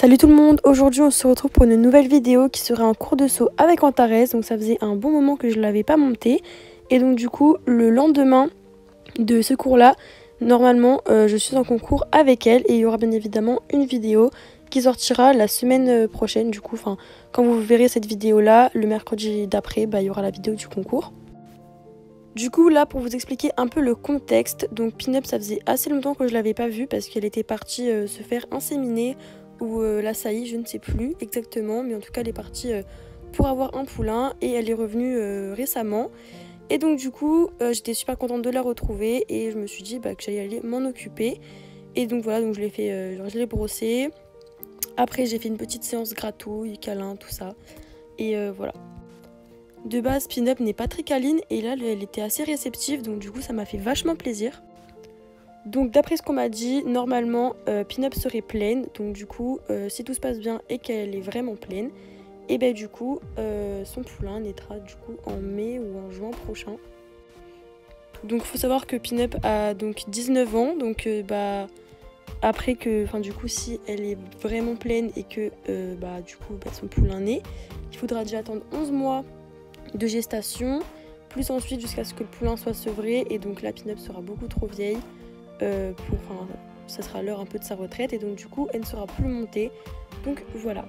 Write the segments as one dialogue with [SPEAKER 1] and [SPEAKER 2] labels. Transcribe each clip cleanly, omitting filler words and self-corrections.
[SPEAKER 1] Salut tout le monde, aujourd'hui on se retrouve pour une nouvelle vidéo qui serait un cours de saut avec Antares. Donc ça faisait un bon moment que je ne l'avais pas monté. Et donc du coup le lendemain de ce cours là, normalement je suis en concours avec elle. Et il y aura bien évidemment une vidéo qui sortira la semaine prochaine. Du coup quand vous verrez cette vidéo là, le mercredi d'après, il y aura la vidéo du concours. Du coup là pour vous expliquer un peu le contexte, donc Pin-Up ça faisait assez longtemps que je l'avais pas vue parce qu'elle était partie se faire inséminer ou la saillie, je ne sais plus exactement, mais en tout cas elle est partie pour avoir un poulain et elle est revenue récemment. Et donc du coup j'étais super contente de la retrouver et je me suis dit que j'allais aller m'en occuper. Et donc voilà, donc je l'ai fait, je l'ai brossé. Après j'ai fait une petite séance gratouille, câlin, tout ça. Et voilà. De base, Pin-Up n'est pas très câline et là, elle était assez réceptive, donc du coup, ça m'a fait vachement plaisir. Donc d'après ce qu'on m'a dit, normalement, Pin-Up serait pleine, donc du coup, si tout se passe bien et qu'elle est vraiment pleine, et du coup, son poulain naîtra du coup en mai ou en juin prochain. Donc il faut savoir que Pin-Up a donc 19 ans, donc après que, du coup, si elle est vraiment pleine et que du coup, son poulain naît, il faudra déjà attendre 11 mois de gestation, plus ensuite jusqu'à ce que le poulain soit sevré. Et donc la Pin-Up sera beaucoup trop vieille ça sera l'heure un peu de sa retraite et donc du coup elle ne sera plus montée. Donc voilà,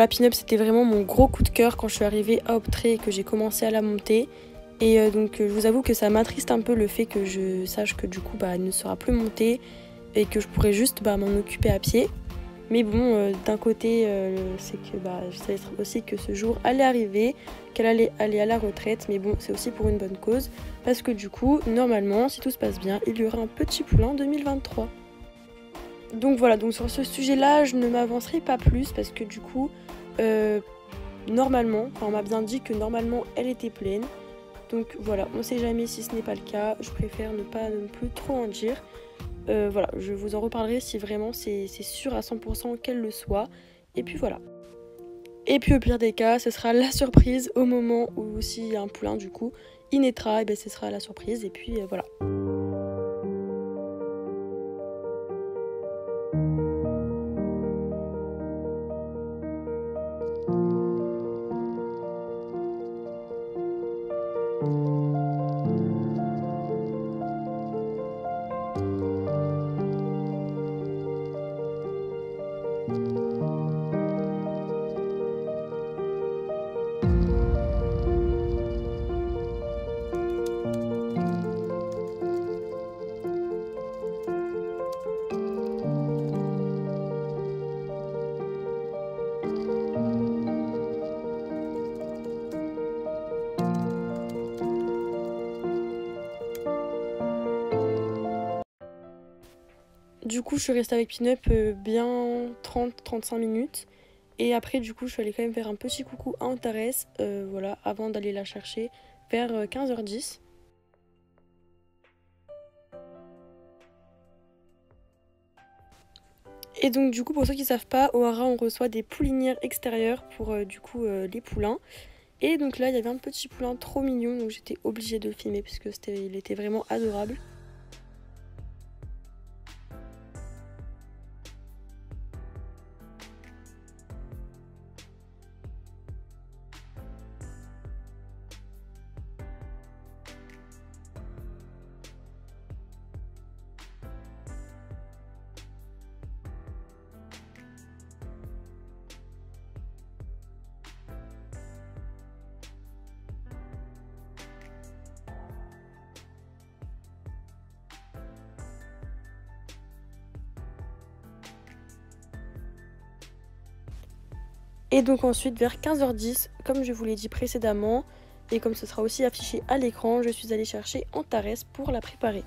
[SPEAKER 1] Pin-Up c'était vraiment mon gros coup de cœur quand je suis arrivée à Optré et que j'ai commencé à la monter. Et donc je vous avoue que ça m'attriste un peu le fait que je sache que du coup elle ne sera plus montée et que je pourrais juste m'en occuper à pied. Mais bon, d'un côté, c'est que je savais aussi que ce jour allait arriver, qu'elle allait aller à la retraite. Mais bon, c'est aussi pour une bonne cause. Parce que du coup, normalement, si tout se passe bien, il y aura un petit poulain en 2023. Donc voilà, donc sur ce sujet-là, je ne m'avancerai pas plus. Parce que du coup, normalement, on m'a bien dit que normalement, elle était pleine. Donc voilà, on ne sait jamais si ce n'est pas le cas. Je préfère ne plus trop en dire. Voilà, je vous en reparlerai si vraiment c'est sûr à 100% qu'elle le soit. Et puis voilà. Et puis au pire des cas, ce sera la surprise au moment où s'il y a un poulain du coup, il naîtra, et ce sera la surprise. Et puis voilà. Du coup, je suis restée avec Pin-Up bien 30-35 minutes. Et après, du coup, je suis allée quand même faire un petit coucou à Antares, voilà, avant d'aller la chercher vers 15h10. Et donc, du coup, pour ceux qui ne savent pas, au Hara, on reçoit des poulinières extérieures pour les poulains. Et donc là, il y avait un petit poulain trop mignon, donc j'étais obligée de le filmer puisque il était vraiment adorable. Et donc ensuite vers 15h10, comme je vous l'ai dit précédemment, et comme ce sera aussi affiché à l'écran, je suis allée chercher Antares pour la préparer.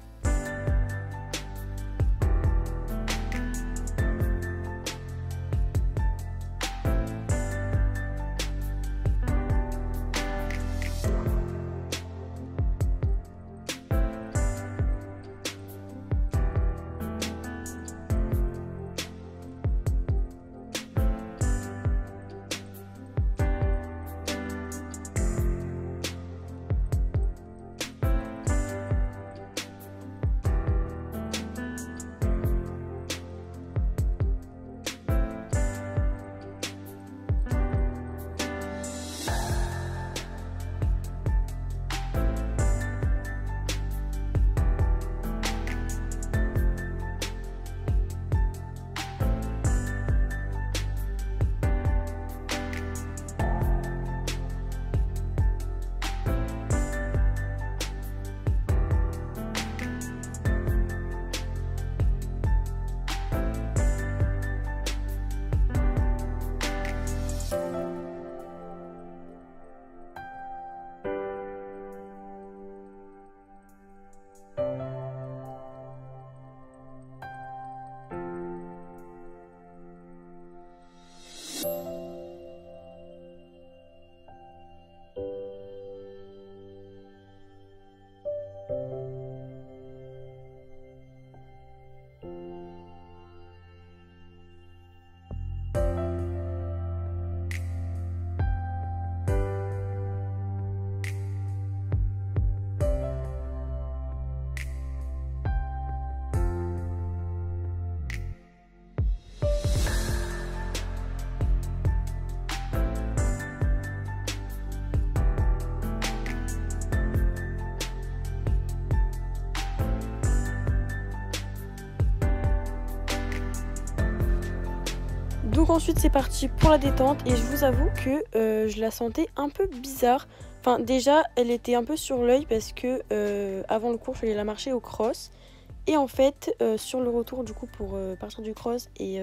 [SPEAKER 1] Donc ensuite c'est parti pour la détente et je vous avoue que je la sentais un peu bizarre. Enfin déjà elle était un peu sur l'œil parce que avant le cours je suis allée la marcher au cross. Et en fait sur le retour du coup pour partir du cross et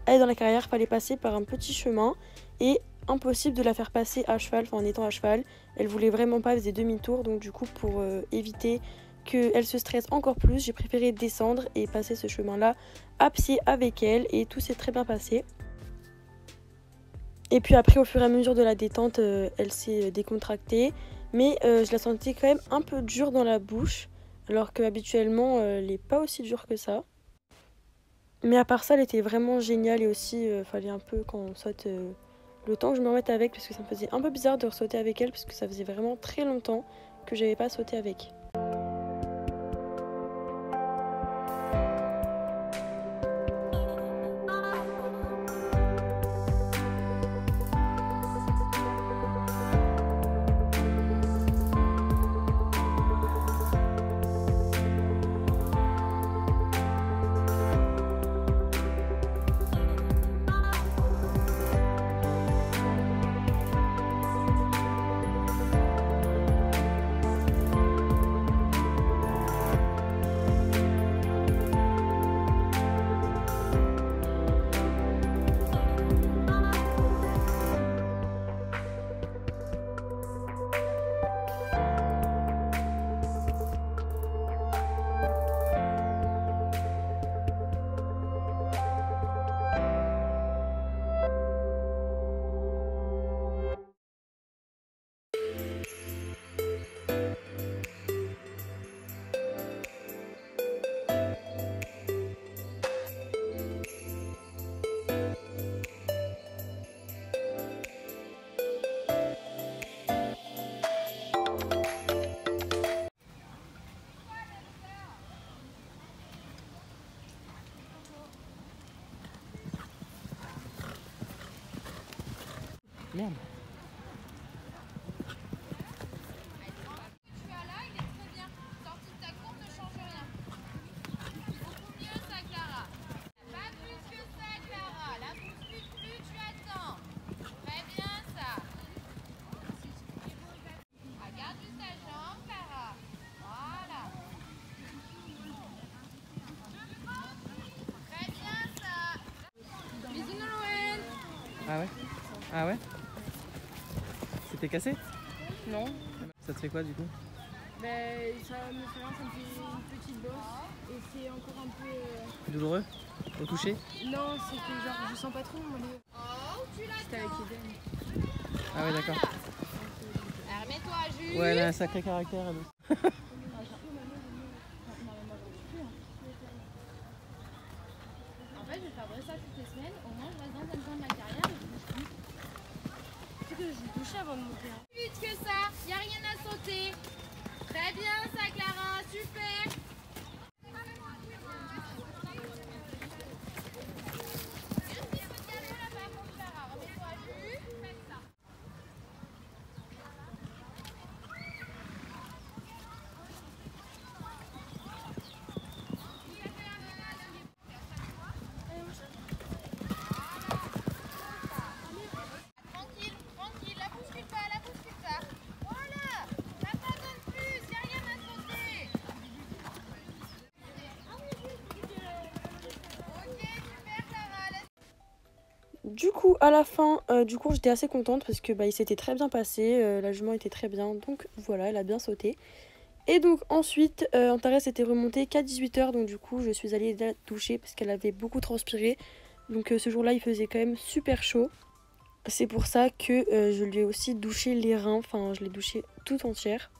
[SPEAKER 1] aller dans la carrière, fallait passer par un petit chemin. Et impossible de la faire passer à cheval, enfin en étant à cheval. Elle voulait vraiment pas, elle faisait demi-tour. Donc du coup pour éviter qu'elle se stresse encore plus, j'ai préféré descendre et passer ce chemin-là à pied avec elle. Et tout s'est très bien passé. Et puis après au fur et à mesure de la détente, elle s'est décontractée. Mais je la sentais quand même un peu dure dans la bouche. Alors qu'habituellement elle n'est pas aussi dure que ça. Mais à part ça elle était vraiment géniale. Et aussi fallait un peu quand on saute le temps que je me remette avec. Parce que ça me faisait un peu bizarre de sauter avec elle. Parce que ça faisait vraiment très longtemps que j'avais pas sauté avec.
[SPEAKER 2] Merde. Ah ouais? Ah ouais? C'était cassé?
[SPEAKER 3] Non.
[SPEAKER 2] Ça te fait quoi du coup?
[SPEAKER 3] Ben, ça me fait rien, ça me fait une petite bosse et c'est encore un peu...
[SPEAKER 2] Douloureux? Au toucher?
[SPEAKER 3] Non, c'est que genre je sens pas trop mon nez. C'était avec Eden.
[SPEAKER 2] Ah ouais d'accord.
[SPEAKER 4] Remets-toi à Jules.
[SPEAKER 2] Ouais elle a un sacré caractère elle.
[SPEAKER 4] En fait, je vais faire ça toutes les semaines. Au moins, je reste dans un coin de ma carrière et je bouge plus.
[SPEAKER 3] Tu sais que j'ai touché avant de monter. Hein.
[SPEAKER 4] Plus vite que ça, y a rien à sauter. Très bien, ça, Clara, super.
[SPEAKER 1] Du coup à la fin du cours j'étais assez contente parce que il s'était très bien passé, la jument était très bien, donc voilà, elle a bien sauté. Et donc ensuite Antares était remontée qu'à 18 h, donc du coup je suis allée la doucher parce qu'elle avait beaucoup transpiré. Donc ce jour là il faisait quand même super chaud. C'est pour ça que je lui ai aussi douché les reins, enfin je l'ai douchée toute entière.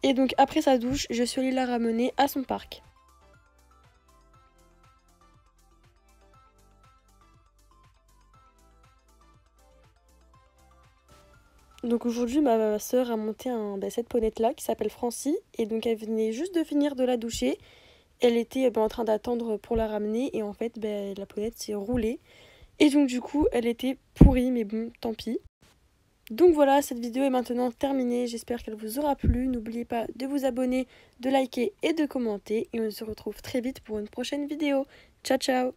[SPEAKER 1] Et donc après sa douche, je suis allée la ramener à son parc. Donc aujourd'hui, ma soeur a monté cette ponette là qui s'appelle Francie. Et donc elle venait juste de finir de la doucher. Elle était en train d'attendre pour la ramener. Et en fait, la ponette s'est roulée. Et donc du coup, elle était pourrie, mais bon, tant pis. Donc voilà, cette vidéo est maintenant terminée. J'espère qu'elle vous aura plu. N'oubliez pas de vous abonner, de liker et de commenter. Et on se retrouve très vite pour une prochaine vidéo. Ciao, ciao!